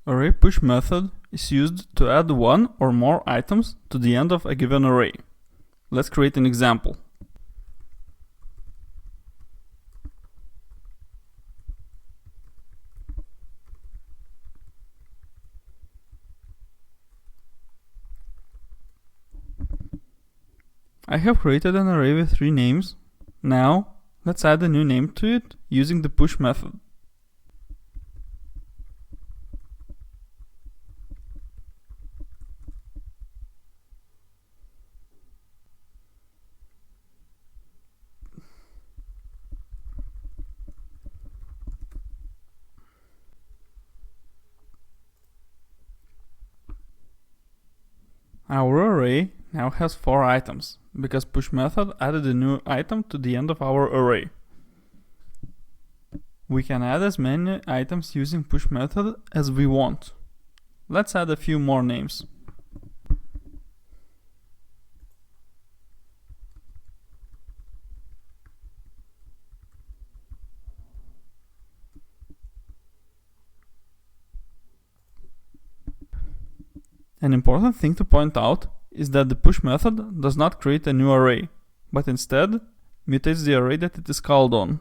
Array push method is used to add one or more items to the end of a given array. Let's create an example. I have created an array with 3 names. Now, let's add a new name to it using the push method. Our array now has 4 items, because push method added a new item to the end of our array. We can add as many items using push method as we want. Let's add a few more names. An important thing to point out is that the push method does not create a new array, but instead mutates the array that it is called on.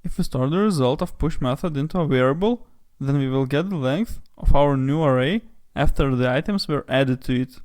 If we store the result of push method into a variable, then we will get the length of our new array after the items were added to it.